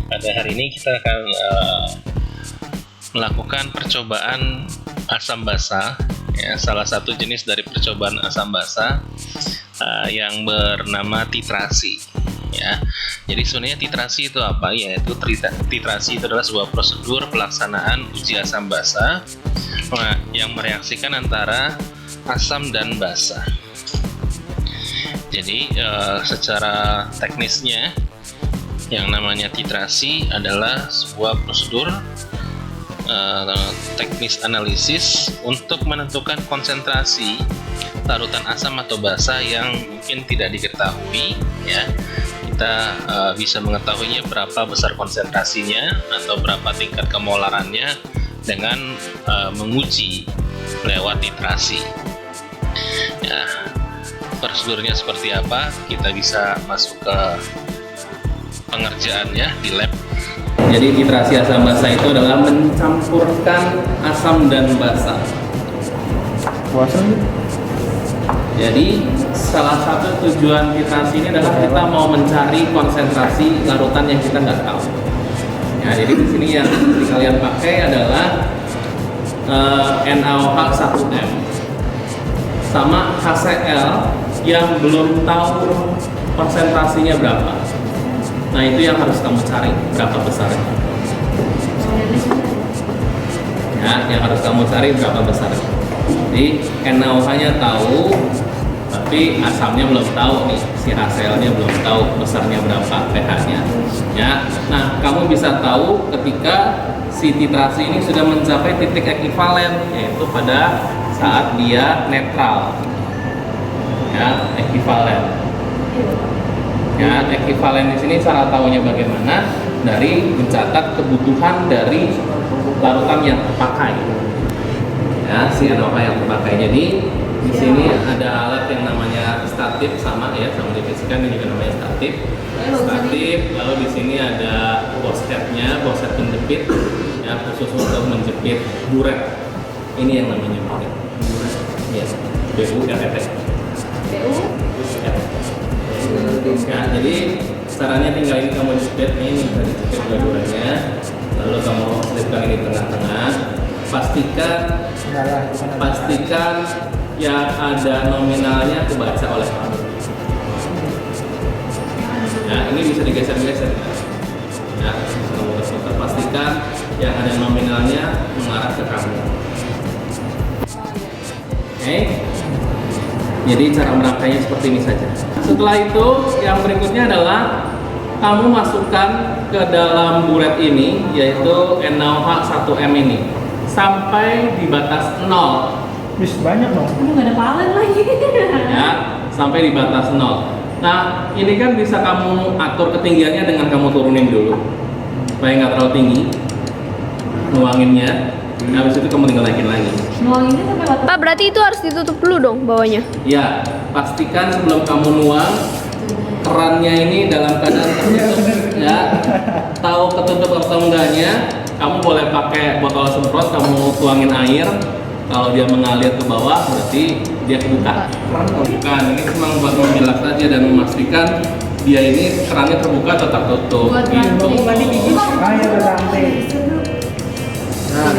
Pada hari ini kita akan melakukan percobaan asam basa, ya, salah satu jenis dari percobaan asam basa yang bernama titrasi. Ya, jadi sebenarnya titrasi itu apa? Yaitu titrasi itu adalah sebuah prosedur pelaksanaan uji asam basa yang mereaksikan antara asam dan basa. Jadi secara teknisnya yang namanya titrasi adalah sebuah prosedur teknis analisis untuk menentukan konsentrasi larutan asam atau basa yang mungkin tidak diketahui, ya. Kita bisa mengetahuinya berapa besar konsentrasinya atau berapa tingkat kemolarannya dengan menguji lewat titrasi. Ya, prosedurnya seperti apa? Kita bisa masuk ke pengerjaannya di lab. Jadi titrasi asam basa itu adalah mencampurkan asam dan basa. Jadi salah satu tujuan titrasi ini adalah kita mau mencari konsentrasi larutan yang kita nggak tahu. Ya, jadi di sini yang kalian pakai adalah NaOH 1M sama HCl yang belum tahu konsentrasinya berapa. Nah, itu yang harus kamu cari, berapa besarnya. Ya, yang harus kamu cari berapa besarnya. Jadi NaOH-nya tahu, tapi asamnya belum tahu nih, si HCl-nya belum tahu besarnya berapa pH-nya. Ya, nah kamu bisa tahu ketika si titrasi ini sudah mencapai titik ekivalen, yaitu pada saat dia netral. Ya, ekivalen. Ya, ekivalen di sini cara tahunya bagaimana? Dari mencatat kebutuhan dari larutan yang terpakai. Ya, si NaOH yang terpakai. Jadi di sini ada alat yang namanya statif, sama ya, sama di fisika ini juga namanya statif. Statif. Lalu di sini ada boshead-nya, boshead penjepit, ya, khusus untuk menjepit buret. Ini yang namanya buret. Ya, BURET. Ya, jadi caranya tinggal ini kamu jepit, ini dari jepit dua-duanya, lalu kamu selipkan ini tengah-tengah. Pastikan yang ada nominalnya kebaca oleh kamu. Ya, ini bisa digeser-geser. Ya, kamu pastikan yang ada nominalnya mengarah ke kamu. Oke. Jadi cara merangkainya seperti ini saja. Setelah itu, yang berikutnya adalah kamu masukkan ke dalam buret ini, yaitu NaOH 1M ini, sampai di batas 0. Bisa banyak dong. Nggak ada palen lagi. Ya, sampai di batas 0. Nah, ini kan bisa kamu atur ketinggiannya dengan kamu turunin dulu, supaya nggak terlalu tinggi nuanginnya. Habis itu kamu tinggal naikin lagi. Nuanginnya sampai batas. Pak, berarti itu harus ditutup dulu dong bawahnya? Ya, pastikan sebelum kamu nuang kerannya ini dalam keadaan tertutup. Ya, tahu ketutup atau enggaknya, kamu boleh pakai botol semprot, kamu tuangin air. Kalau dia mengalir ke bawah, berarti dia kebuka. Bukan, ini cuma buat memilah saja dan memastikan dia ini kerannya terbuka atau tertutup. Buat Gitu. Ayo bersantai. Nah,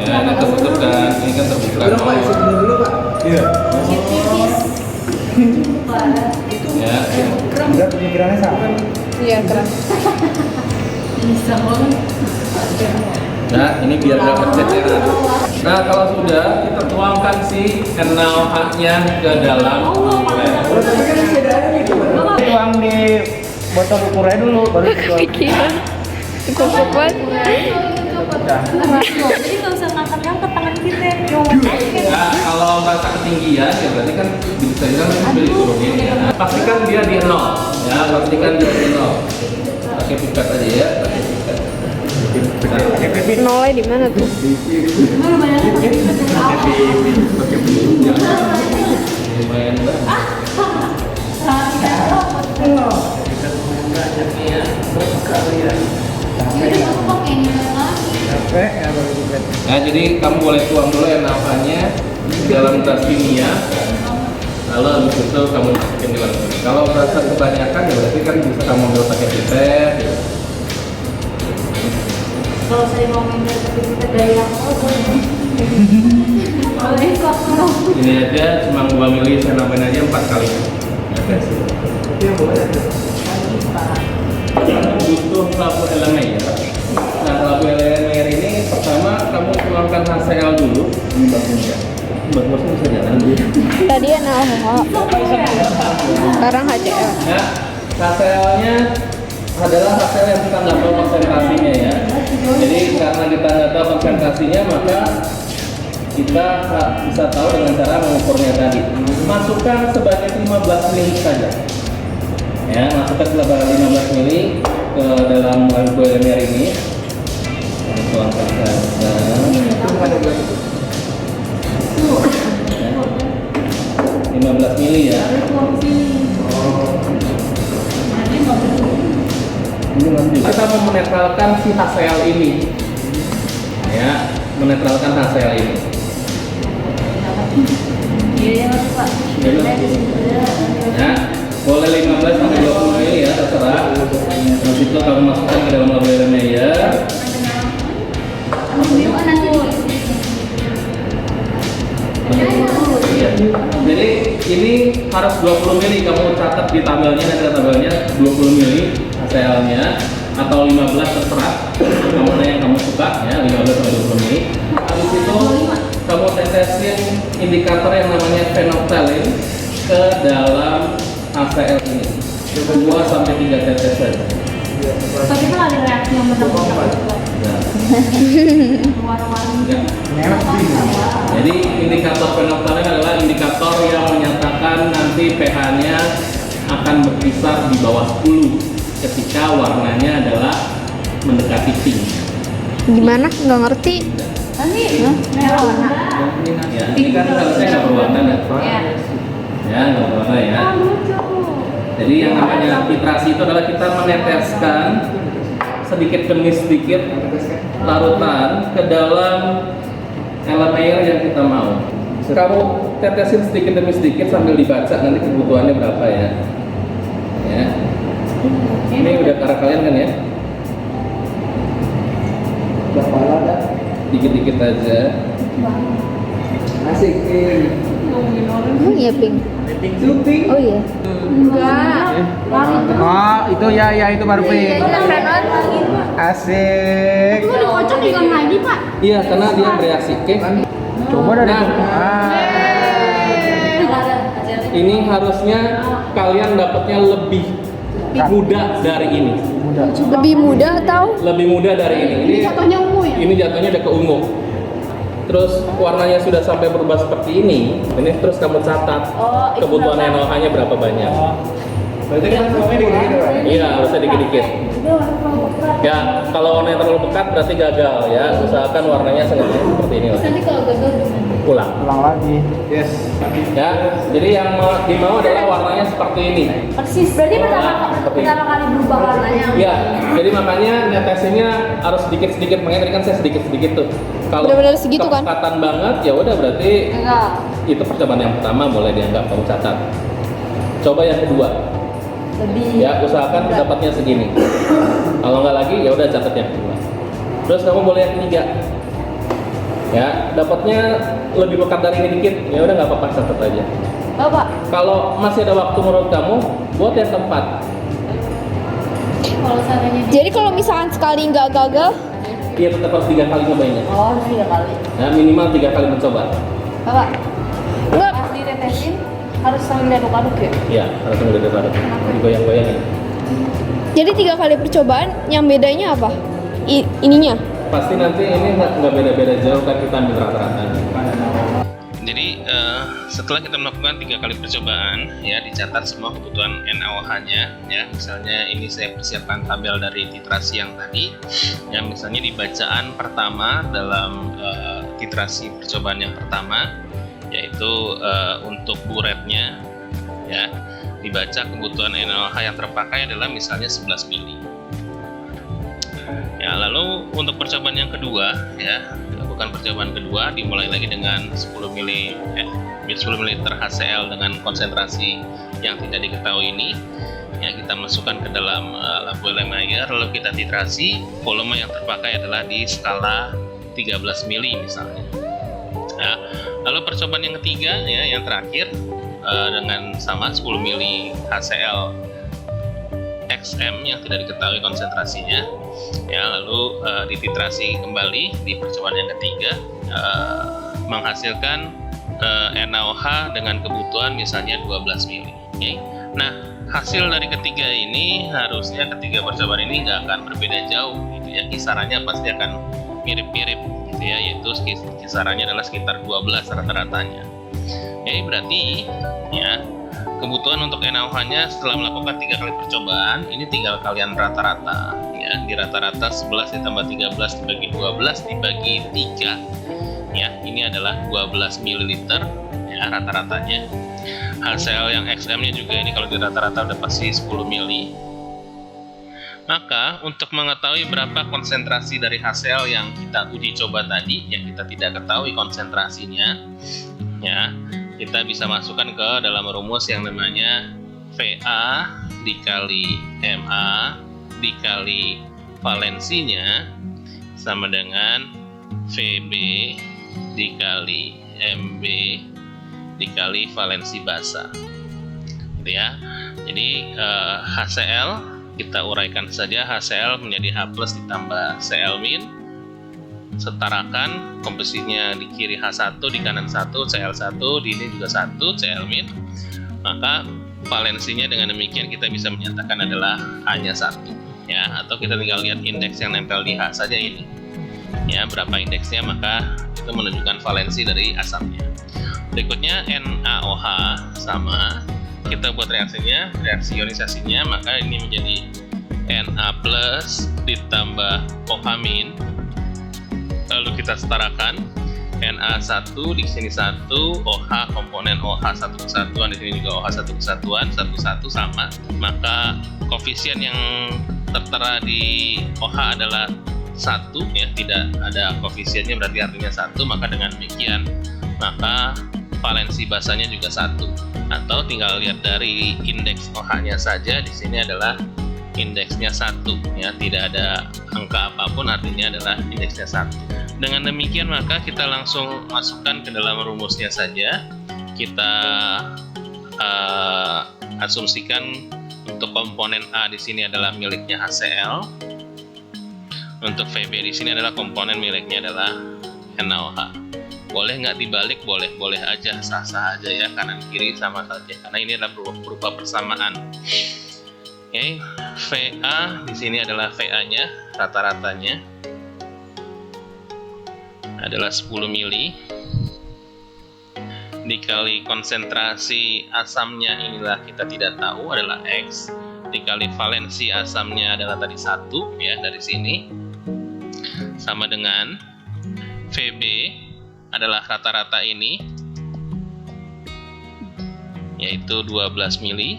ya, ini tertutup kan, ini kan terbuka. Iya. Ya, Udah pemikirannya sama. Iya, keren. Bisa banget. nah ini biar nggak pecah ya. Nah, kalau sudah, kita tuangkan si NaOH-nya ke dalam buret. Tapi kan masih ada air gitu. Tuang di botol ukurnya dulu, baru dituang. Pikiran. Cukup kuat. Jadi nggak usah ngangkat-ngangkat tangan kita. Nah, kalau merasa ketinggian, ya berarti kan bisa bisa diturunin ya. Pastikan dia di 0, ya, pastikan dia di 0. Pakai pipet aja ya, pakai pipet. Nolnya di mana tuh? Baru bayangin pakai pipet dari awal. Lumayan banget. Capek ya baru dipet. Nah, jadi kamu boleh tuang dulu NaOH-nya dalam tas kimia, lalu habis itu kamu masukin di dalam Kalau berasa kebanyakan ya berarti kan bisa kamu ambil pakai pipet gitu. Kalau saya mau minum sertifikat dari yang boleh kok. Ini aja cuma 2 mili, saya nambahin aja 4 kali. Kamu butuh lampu elemen ya. Nah, lampu elemen ini pertama kamu tuangkan HCl dulu. Ini bagusnya. Bagusnya bisa jalan dulu. Tadi NaOH, sekarang HCl. Nah, HCl-nya adalah HCl yang kita nggak tahu konsentrasinya ya. Jadi karena kita nggak tahu konsentrasinya, maka kita bisa tahu dengan cara mengukurnya tadi. Masukkan sebanyak 15 mili saja. Ya, masukkan sebanyak 15 mili ke dalam lampu elemen ini. Tuangkan saja. 15 mili ya. Kita mau menetralkan si HCl ini, ya, menetralkan HCl ini. Iya, Pak. Ya, boleh 15 sampai 20 mili ya, terserah. Terus itu kamu masukkan ke dalam lampu elemen ya. Jadi ini harus 20 mili, kamu catat di tabelnya, ada tabelnya 20 mili HCl-nya atau 15 terserah, kamu mana yang kamu suka ya, 15 sampai 20 mili. Habis itu kamu tetesin indikator yang namanya phenolphthalein ke dalam HCl ini, 2 sampai 3 tetes saja. Tapi itu ada reaksi yang benar-benar Nah, warna-warni. ya. Jadi indikator phenolphthalein adalah indikator yang menyatakan nanti pH-nya akan berkisar di bawah 10 ketika warnanya adalah mendekati pink. Gimana? Nggak ngerti. Nanti merah warna. Ya, ini kan harusnya nggak berwarna ya. Ya. Ya, nggak berwarna ya. Oh, lucu. Jadi yang namanya titrasi itu adalah kita meneteskan sedikit demi sedikit larutan ke dalam elemen yang kita mau. Kamu tetesin sedikit demi sedikit sambil dibaca nanti kebutuhannya berapa ya. Ya. Ini udah cara kalian kan ya? Dikit-dikit aja. Asik. Oh iya, pink. Pink. Oh iya. Enggak. Oh, itu ya itu baru pink. Asik. Itu dikocok juga lagi, Pak. Iya, karena dia bereaksi. Oke. Coba dari Ini harusnya kalian dapatnya lebih mudah dari ini. Lebih mudah atau? Lebih mudah dari ini. Ini jatuhnya ungu ya? Ini jatuhnya udah ke ungu. Terus warnanya sudah sampai berubah seperti ini. Ini terus kamu catat Oh, itu kebutuhan berapa? NaOH-nya berapa banyak. Berarti kan semuanya dikit-dikit kan? Iya, harusnya dikit-dikit. Ya, kalau warnanya terlalu pekat berarti gagal ya. Usahakan warnanya seperti ini lah. Nanti kalau gagal gimana? Ulang. Ulang lagi. Yes. Ya, jadi yang dimau adalah warnanya seperti ini. Persis. Berarti pertama kali berubah warnanya. Ya, jadi makanya netesinnya harus sedikit-sedikit. Makanya tadi kan saya sedikit-sedikit tuh. Kalau Benar-benar segitu kan? kepekatan banget, ya udah berarti Enggak. itu percobaan yang pertama boleh dianggap kamu catat. Coba yang kedua. Lebih. Ya, usahakan dapatnya segini. Kalau nggak lagi, ya udah catat yang kedua. Terus kamu boleh yang ketiga. Ya, dapatnya lebih pekat dari ini dikit. Ya udah nggak apa-apa, catat aja. Bapak. Kalau masih ada waktu menurut kamu, buat yang keempat. Kalau seandainya Jadi kalau misalkan sekali nggak gagal, Dia tetap harus 3 kali nyobainnya. Oh, harus 3 kali. Ya, minimal 3 kali mencoba. Bapak, nggak. pas ditetesin harus sambil diaduk-aduk ya? Iya, harus sambil diaduk. Digoyang-goyangin. Jadi 3 kali percobaan, yang bedanya apa? Ininya? Pasti nanti ini nggak beda-beda jauh kan, kita ambil rata-rata. Jadi setelah kita melakukan 3 kali percobaan, ya dicatat semua kebutuhan NaOH-nya. Ya, misalnya ini saya persiapkan tabel dari titrasi yang tadi. Ya, misalnya di bacaan pertama dalam titrasi percobaan yang pertama, yaitu untuk buretnya, ya dibaca kebutuhan NaOH yang terpakai adalah misalnya 11 mili. Ya, lalu untuk percobaan yang kedua, ya dilakukan melakukan percobaan kedua, dimulai lagi dengan 10 ml HCl dengan konsentrasi yang tidak diketahui ini. Ya, kita masukkan ke dalam lampu Erlenmeyer, lalu kita titrasi. Volume yang terpakai adalah di skala 13 mili misalnya. Nah, lalu percobaan yang ketiga, ya, yang terakhir dengan sama 10 mili HCl XM yang tidak diketahui konsentrasinya, ya, lalu dititrasi kembali di percobaan yang ketiga, menghasilkan NaOH dengan kebutuhan misalnya 12 mili. Okay. Nah, hasil dari ketiga ini harusnya ketiga percobaan ini nggak akan berbeda jauh, gitu ya. Kisarannya pasti akan mirip-mirip, gitu ya, yaitu kisarannya adalah sekitar 12 rata-ratanya. Oke, berarti ya kebutuhan untuk NaOH-nya setelah melakukan 3 kali percobaan ini tinggal kalian rata-rata, ya. Di rata-rata 11 ditambah 13 dibagi 12 dibagi 3, ya, ini adalah 12 ml, ya, rata-ratanya. HCl yang XM-nya juga ini kalau di rata-rata udah pasti 10 mili. Maka untuk mengetahui berapa konsentrasi dari HCl yang kita uji coba tadi, yang kita tidak ketahui konsentrasinya, ya, kita bisa masukkan ke dalam rumus yang namanya VA dikali MA dikali valensinya sama dengan VB dikali MB dikali valensi basa, gitu ya. Jadi HCl kita uraikan saja, HCl menjadi H+ ditambah Cl-, setarakan komposisinya di kiri H1, di kanan 1 Cl1, di ini juga 1 Cl-, maka valensinya dengan demikian kita bisa menyatakan adalah hanya 1, ya, atau kita tinggal lihat indeks yang nempel di H saja ini, ya, berapa indeksnya, maka itu menunjukkan valensi dari asamnya. Berikutnya NaOH sama, kita buat reaksinya, reaksi ionisasinya, maka ini menjadi Na+ ditambah OH-, lalu kita setarakan Na1 di sini 1, OH komponen OH satu kesatuan, di sini juga OH satu kesatuan, 1 sama, maka koefisien yang tertera di OH adalah 1, ya, tidak ada koefisiennya berarti artinya 1, maka dengan demikian maka valensi basanya juga 1, atau tinggal lihat dari indeks OH-nya saja, di sini adalah indeksnya 1, ya, tidak ada angka apapun, artinya adalah indeksnya 1. Dengan demikian maka kita langsung masukkan ke dalam rumusnya saja. Kita asumsikan untuk komponen A di sini adalah miliknya HCl, untuk VB di sini adalah komponen miliknya adalah NaOH. Boleh nggak dibalik? Boleh aja, sah-sah aja, ya, kanan kiri sama saja, karena ini adalah berupa persamaan. Oke, VA di sini adalah VA-nya, rata-ratanya adalah 10 mili dikali konsentrasi asamnya inilah kita tidak tahu adalah X, dikali valensi asamnya adalah tadi 1, ya, dari sini sama dengan VB adalah rata-rata ini, yaitu 12 mili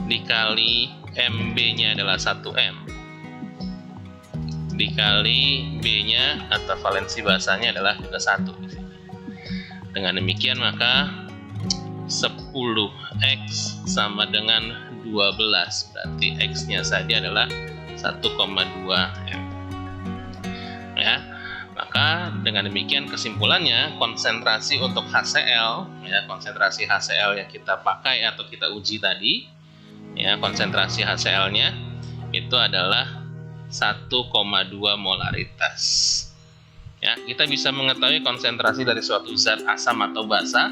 dikali MB-nya adalah 1M dikali B-nya atau valensi basanya adalah juga 1 di sini. Dengan demikian maka 10X sama dengan 12, berarti X-nya saja adalah 1,2M. Ya, maka dengan demikian kesimpulannya konsentrasi untuk HCl, ya, konsentrasi HCl yang kita pakai atau kita uji tadi, ya, konsentrasi HCl-nya itu adalah 1,2 molaritas. Ya, kita bisa mengetahui konsentrasi dari suatu zat asam atau basa,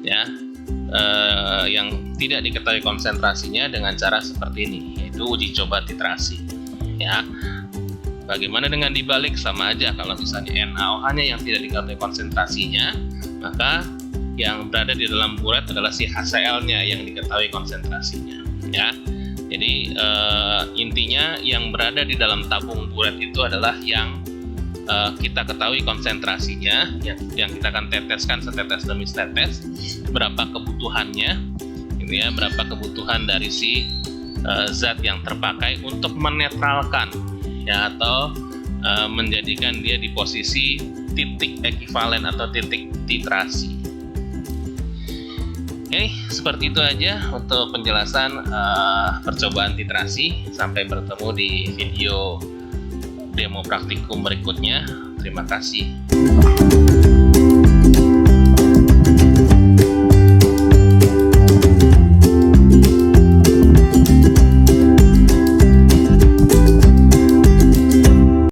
ya, yang tidak diketahui konsentrasinya dengan cara seperti ini, yaitu uji coba titrasi. Ya, bagaimana dengan dibalik? Sama aja, kalau misalnya NaOH-nya yang tidak diketahui konsentrasinya, maka yang berada di dalam buret adalah si HCl-nya yang diketahui konsentrasinya. Ya, jadi intinya yang berada di dalam tabung buret itu adalah yang kita ketahui konsentrasinya, yang kita akan teteskan setetes demi setetes, berapa kebutuhannya, gitu ya, berapa kebutuhan dari si zat yang terpakai untuk menetralkan, ya, atau menjadikan dia di posisi titik ekivalen atau titik titrasi. Oke, seperti itu aja untuk penjelasan percobaan titrasi. Sampai bertemu di video demo praktikum berikutnya. Terima kasih.